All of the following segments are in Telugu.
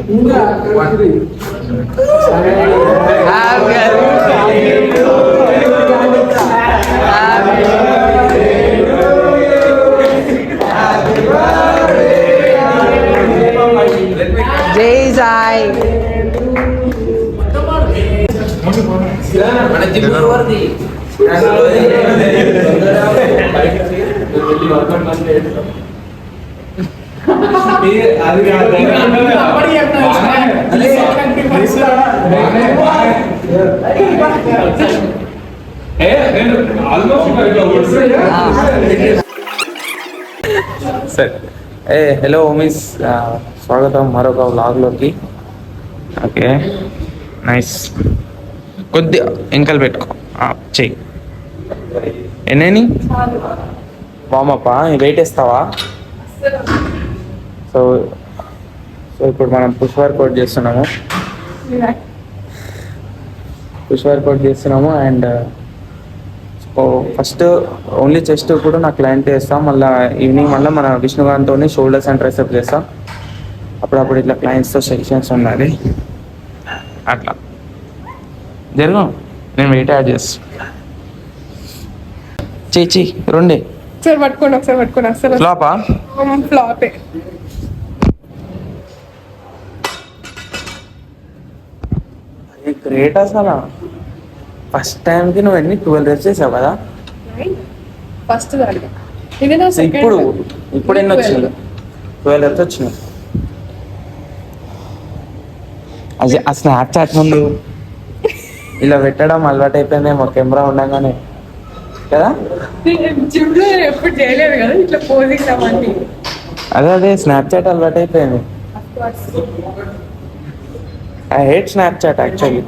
జై సాయి. హలో మిస్, స్వాగతం మరొక వ్లాగ్లోకి. Okay nice. కొద్దిగా ఎంకలు పెట్టుకో, చెయ్యి. ఎన్ని వామప్ప వెయిట్ వేస్తావా? సో సో ఇప్పుడు మనం పుష్ వర్కౌట్ చేస్తున్నాము అండ్ ఫస్ట్ ఓన్లీ చెస్ట్ కూడా నా క్లయింట్ చేస్తాం. మళ్ళీ ఈవినింగ్ మళ్ళీ మన విష్ణుగాంతో షోల్డర్స్ అండ్ ట్రైసెప్ చేస్తాం. అప్పుడప్పుడు ఇట్లా క్లయింట్స్తో సెక్షన్స్ ఉండాలి. అట్లా జరుగు, నేను వెయిట్ యాడ్ చేస్తాను. చేయి రెండే ఒకసారి పట్టుకోండి అసలు ఫ్లాపా? ఫ్లాపే. గ్రేట్ అసలు. ఫస్ట్ టైంకి నువ్వు ఎన్ని 12 reps చేసావు కదా? ఫస్ట్ ఇప్పుడు ఎన్ని వచ్చింది? 12 reps వచ్చినాయి. అది ఆ స్నాప్చాట్ ముందు ఇలా పెట్టడం అలవాటు అయిపోయిందేమో కెమెరా ఉండగానే కదా. జిమ్లో ఎప్పుడు చేయలేదు కదా ఇట్లా పోజింగ్ అవన్నీ. అదే స్నాప్చాట్ అలవాటు అయిపోయింది. I hate Snapchat actually.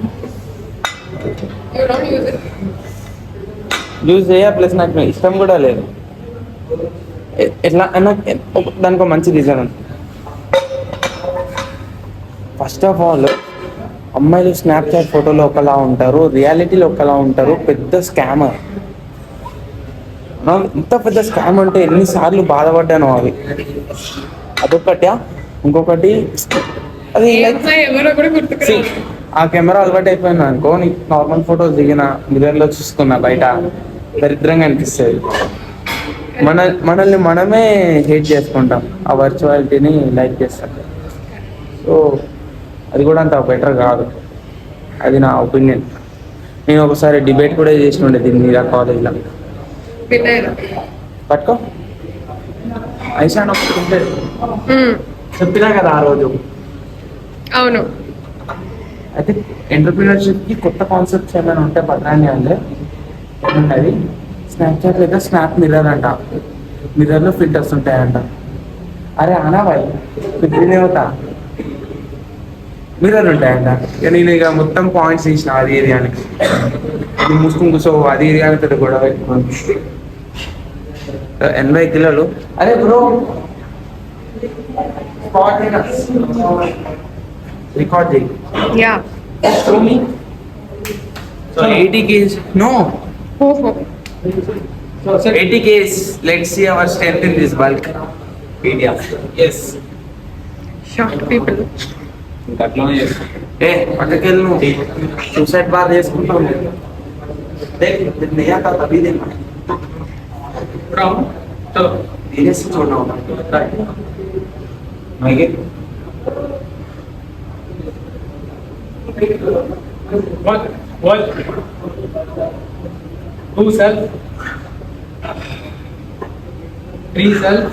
Use చేయ, ప్లస్ నాకు ఇష్టం కూడా లేదు. ఎట్లా దానికి ఒక మంచి రీజన్ ఉంది. ఫస్ట్ ఆఫ్ ఆల్ అమ్మాయిలు స్నాప్చాట్ ఫోటోలో ఒకలా ఉంటారు, రియాలిటీలో ఒకలా ఉంటారు. పెద్ద స్కామర్. ఇంత పెద్ద స్కామ్ అంటే ఎన్నిసార్లు బాధపడ్డాను. అదొకటి. ఇంకొకటి అది ఆ కెమెరా అలవాటు అయిపోయింది అనుకో, నీకు నార్మల్ ఫొటోస్ దిగిన మిర్రర్లో చూసుకున్నా బయట దరిద్రంగా అనిపిస్తుంది. మనల్ని మనమే హేట్ చేసుకుంటాం, ఆ వర్చువాలిటీని లైక్ చేస్తాం. సో అది కూడా అంత బెటర్ కాదు, అది నా ఒపీనియన్. నేను ఒకసారి డిబేట్ కూడా చేసినుండే దీని మీద కాలేజ్లో. పట్టుకో ఐషాన్ ఒకటి చెప్పినా కదా ఆ రోజు. అవును. అయితే ఎంటర్‌ప్రెన్యూర్‌షిప్‌కి కొత్త కాన్సెప్ట్స్ ఏమైనా ఉంటే పట్టండి అంటే ఏముంటుంది, స్నాప్చాట్ లేదా స్నాప్ మిర్రర్ అంట. మిర్రర్లో ఫిల్టర్స్ ఉంటాయంట. అరే అనాబాయ్ ఫిల్టర్నే అవుతా, మిర్రర్ ఉంటాయంట. నేను ఇక మొత్తం పాయింట్స్ తీసిన అది ఇది అని ముసుకుని కూర్చో అది ఇది అని పెద్ద గొడవ పెట్టుకున్నాను. 80 కిలోలు. అరే బ్రో రికార్డ్ చేయి. Show me. So 80 kgs. No. 80 kgs. Let's see our strength in this bulk area. Yes. Short people. ఏ పక్కకెళ్ళి నువ్వు సూసైడ్ బార్ చేసుకుంటావు. నయా కా అభి దేనా చలో धीरे से छोड़ना होगा. One, two self, three self,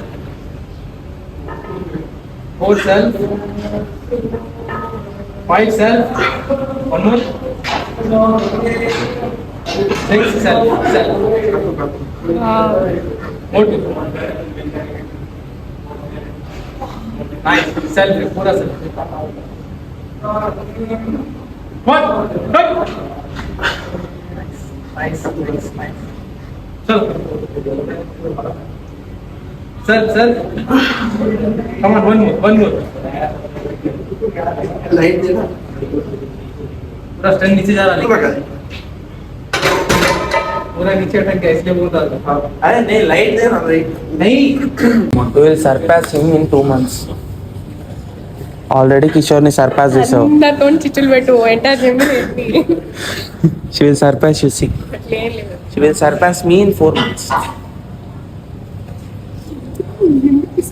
four self, five self, one more, six self. More two. Nice. Self, पूरा self. One, right. Nice. Chalo. Sir. Come on, one more. Light देना. पूरा स्टैंड नीचे जा रहा है. पूरा नीचे अटक गया इसलिए बोलता था. अरे नहीं लाइट देना, लाइट नहीं. We will surpass him in 2 months. Already కిషోర్ని సర్పాస్ చేసావు. నాతో చిచ్చులు పెట్టు ఎంటర్ చేయండి. She will surpass you see. She will surpass me in 4 months.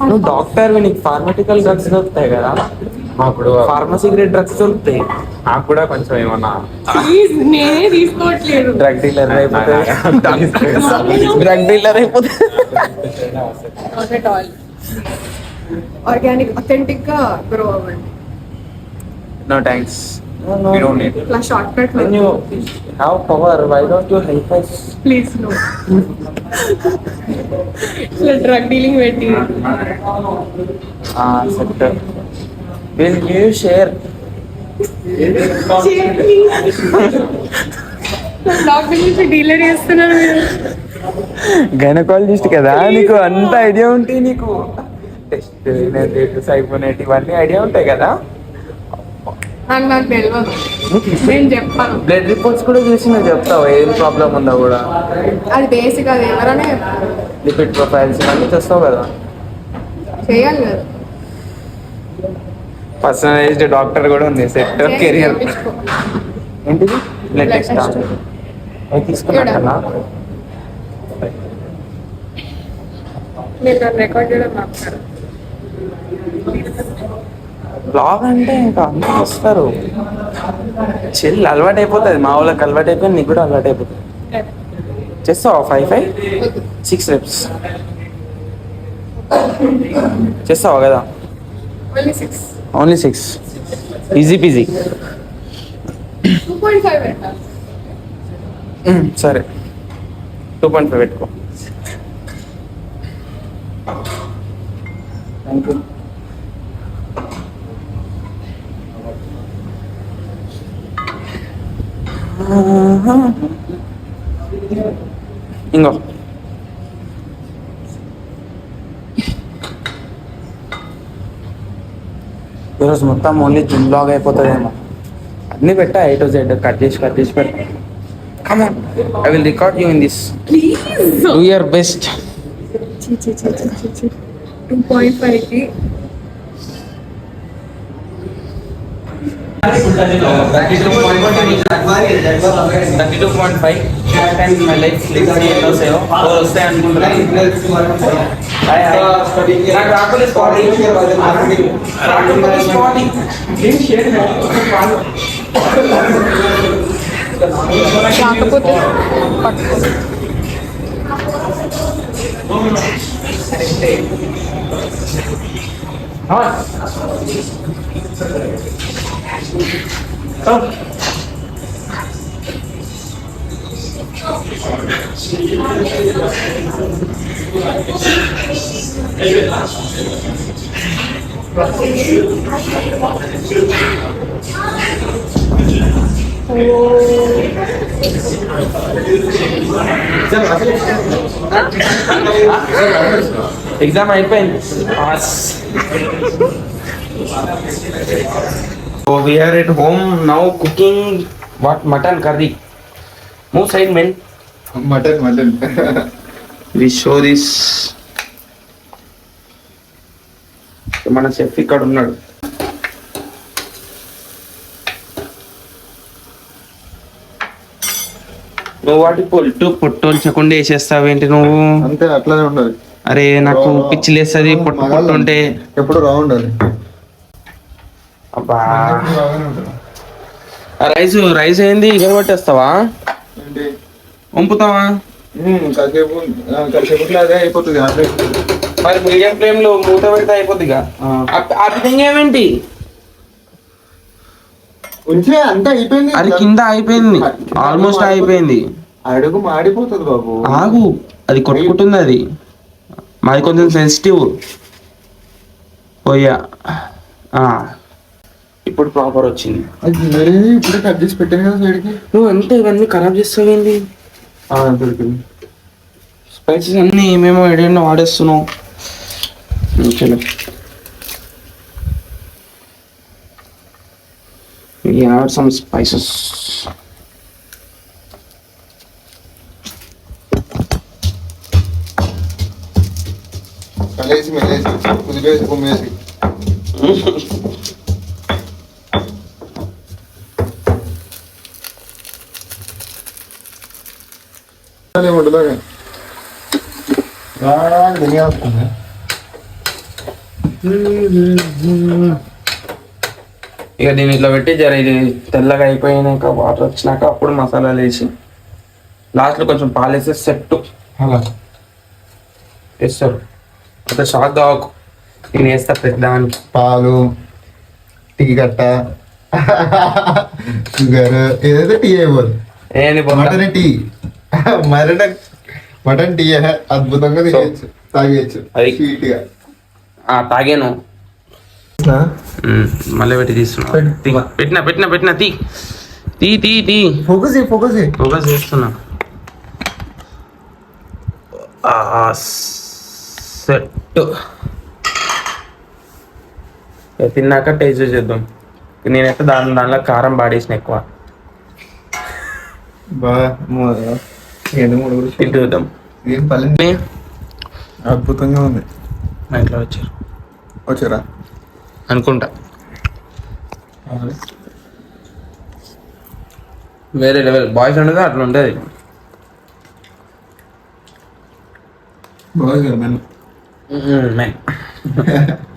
నువ్వు డాక్టర్, నీకు ఫార్మటికల్ డ్రగ్స్ దొరుకుతాయి కదా, అప్పుడు ఫార్మసీ గ్రేడ్ డ్రగ్స్ దొరుకుతాయి. నాకు కూడా కొంచెం ఏమన్నా ప్లీజ్ నేనే తీసుకోవట్లేదు. డ్రగ్ డీలర్ అయిపోతే డ్రగ్ డీలర్ అయిపోతే not at all. Organic authentic గా గ్రో అవ్వండి. No thanks. we don't need ఇట్లా short cut When you have power, why don't you help us? Please no. ఇట్లా డ్రగ్ డీలింగ్ పెట్టి Sector. Will you share? Doctor నుంచి డీలర్ చేస్తున్నారు మీరు. గైనకాలజిస్ట్ కదా, నీకు అంత ఐడియా ఉంటాయి. నీకు టెస్ట్ అయిపోయినట్టు ఇవన్నీ ఐడియా ఉంటాయి కదా. నాకు తెలియదు, నేను చెప్పాను. బ్లడ్ రిపోర్ట్స్ కూడా చూసి నువ్వు చెప్తావు ఏం ప్రాబ్లం ఉందో కూడా. అది బేసిక్, అది ఎవరైనా లిపిడ్ ప్రొఫైల్స్ అన్నీ చూస్తావు కదా. చేయాలి కదా. పర్సనలైజ్డ్ డాక్టర్ కూడా ఉంది. సెట్ కెరియర్ చేయించుకో. ఏంటిది? Blood Blood test test. అది తీసుకున్నా మీరు నన్ను రికార్డ్ చేయడం ఆపుతారు. బ్లాగ్ అంటే ఇంకా అందరూ వస్తారు. చెల్లి అలవాటు అయిపోతుంది, మా వాళ్ళకి అలవాటు అయిపోయింది, నీకు కూడా అలవాటు అయిపోతుంది. చేస్తావా 5 6 reps చేస్తావా కదా? ఓన్లీ 6. Only 6 easy PG. 2.5 పెట్టాలి. సరే 2.5 పెట్టుకో. Thank you. ఇంకో ఈరోజు మొత్తం ఓన్లీ జిమ్ బ్లాగ్ అయిపోతుందేమో. అన్నీ పెట్టా A to Z కట్ చేసి పెట్టా. Come on, I will record you in this. Please. Do your best. 2.5కి 32.5 times my life వస్తాయి అనుకుంటున్నాను. కాకపోతే పట్టుకో. ఎగ్జామ్ అయిపోయింది, pass. So we are at home now cooking what? Mutton curry. Move side, man. Mutton We show this. మన చెఫ్ ఇక్కడ ఉన్నాడు. నువ్వు వాటి పొట్టోలు చెకుండా వేసేస్తావేంటి నువ్వు? అంతే, అట్లానే ఉండదు. అరే నాకు పిచ్చి లేస్తుంది పొట్టు ఉంటే. ఎప్పుడు ఉండాలి. అబ్బా, రైస్ ఏంది ఇగ పట్టేస్తావా? ఏంటి వంపుతావా? కాసేపు అదే అయిపోతుంది. అట్లే మరి మీడియం ఫ్లేమ్ లో మూత పెడితే అయిపోద్దిగా. ఆ విధంగా ఏమేంటి ఉంచే అంతా అయిపోయింది. అది కింద అయిపోయింది, ఆల్మోస్ట్ అయిపోయింది. అడుగు మాడిపోతుంది బాబు. ఆగు, అది కొట్టుకుంటుంది. అది మాది కొంచెం సెన్సిటివ్. పోయా, ఇప్పుడు ప్రాపర్ వచ్చింది. అది మరి ఇప్పుడే కట్ చేసి పెట్టాను కదా సైడ్కి. నువ్వు అంతే ఇవన్నీ ఖరాబ్ చేస్తావేంది? దొరికింది. స్పైసెస్ అన్నీ ఏమేమో ఎడెన్నో వాడేస్తున్నావు. చలో, we add some spices. కలిసి మెల్లేసి కుదిపేసి కుమ్మేసి ఉండదాగా వస్తుంది. ఇక దీని ఇట్లా పెట్టి జర ఇది తెల్లగా అయిపోయినాక వాటర్ వచ్చినాక అప్పుడు మసాలాలు వేసి లాస్ట్లో కొంచెం పాలు వేస్తే సెట్ అలా వేస్తారు. అంత షాక్ కావకు, నేను వేస్తా పెద్దానికి. పాలు, టీ కట్ట, షుగర్, ఏదైతే టీ అయిపోదు. ఏంది మటన్ టీ, మటన్ టీ అద్భుతంగా తినేయచ్చు, తాగేయచ్చు అది స్వీట్ గా. తాగాను, మళ్ళీ పెట్టి తీస్తున్నా. పెట్టినా తీ తీ తీ తీ ఫోకస్ ఫోకస్ చేస్తున్నా. సెట్ తిన్నాక టేస్ట్ చేద్దాం. నేనైతే దానిలో కారం పాడేసిన ఎక్కువ. చూద్దాం. అద్భుతంగా ఉంది. మా ఇంట్లో వచ్చారా అనుకుంటా. వేరే లెవెల్ బాయ్స్ ఉండదు, అట్లా ఉంటుంది.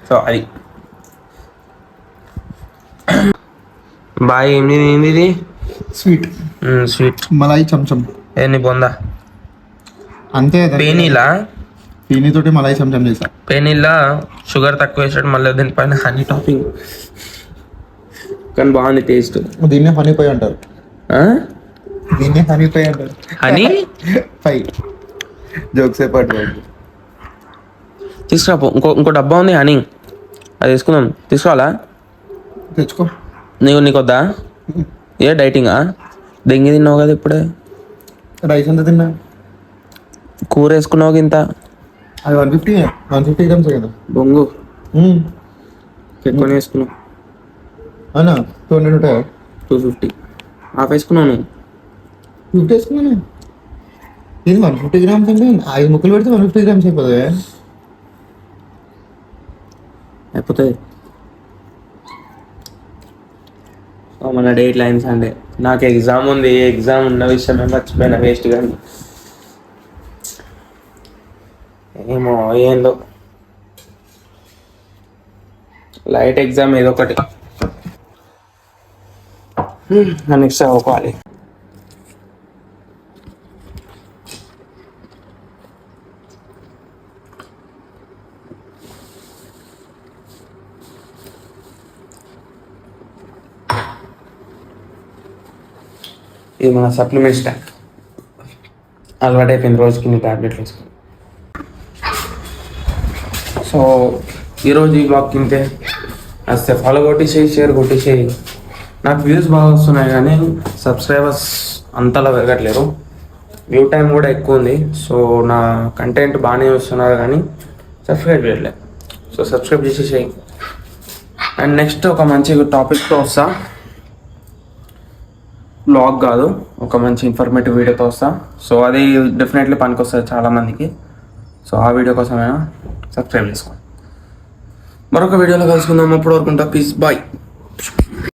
సో అది బాయ్. ఏంది ఇది? Sweet sweet malai chamcham. ఏంది బొందా? అంతే. పేనీలా? పేనీతోటి మలాయి చంచం చేసా. పేనీలా షుగర్ తక్కువ వేసాడు, మళ్ళీ దీనిపైన హనీ టాపింగ్. కానీ బాగుంది టేస్ట్. దీన్నే హనీ పై అంటారు. దీన్నే హనీ పై అంటారు. హనీ పై జోక్స్ పాటు తీసుకురాపో. ఇంకో డబ్బా ఉంది హనీ, అది తీసుకుందాం. తీసుకోవాలా? తెచ్చుకో. నీకు వద్దా? ఏ డైటింగా? దెంగి తిన్నావు కదా ఇప్పుడే. రైస్ ఎంత తిన్నా? కూర వేసుకున్నావు ఇంత. అది 150 గ్రామ్స్ కదా. బొంగు ఎక్కువ వేసుకున్నావు. అవునా? 200 ఉంటాయా? 250 హాఫ్ వేసుకున్నాను. 50 వేసుకున్నాను. ఇది 150 గ్రామ్స్ అంటే 5 ముక్కలు పెడితే 150 గ్రామ్స్ అయిపోతుంది. మన డేట్ లైన్స్ అంటే నాకు ఎగ్జామ్ ఉంది. ఎగ్జామ్ ఉన్న విషయం మర్చిపోయినా, వేస్ట్ కానీ ఏమో ఏందో లైట్ ఎగ్జామ్ ఏదో ఒకటి నెక్స్ట్ చదువుకోవాలి. ఇది మన సప్లిమెంట్స్ ట్యాంక్. అలవాటు అయిపోయింది రోజుకి ఇన్ని ట్యాబ్లెట్లు వేసుకుని. సో ఈరోజు ఈ బ్లాగ్ తింటే వస్తే ఫాలో కొట్టేసేయి, షేర్ కొట్టేసేయి. నాకు వ్యూస్ బాగా వస్తున్నాయి కానీ సబ్స్క్రైబర్స్ అంతలా పెరగట్లేరు. వ్యూ టైం కూడా ఎక్కువ ఉంది. సో నా కంటెంట్ బాగానే వస్తున్నారు కానీ సబ్స్క్రైబ్ చేయట్లేదు. సో సబ్స్క్రైబ్ చేసేసేయి. అండ్ నెక్స్ట్ ఒక మంచి టాపిక్తో వస్తా. బ్లాగ్ కాదు, ఒక మంచి ఇన్ఫర్మేటివ్ వీడియోతో వస్తా. సో అది డెఫినెట్లీ పనికొస్తుంది చాలామందికి. సో ఆ వీడియో కోసమైనా సబ్స్క్రైబ్ చేసుకోండి. మరొక వీడియోలో కలుసుకుందాం. అప్పుడు వరకు ఉంటా. Peace, bye.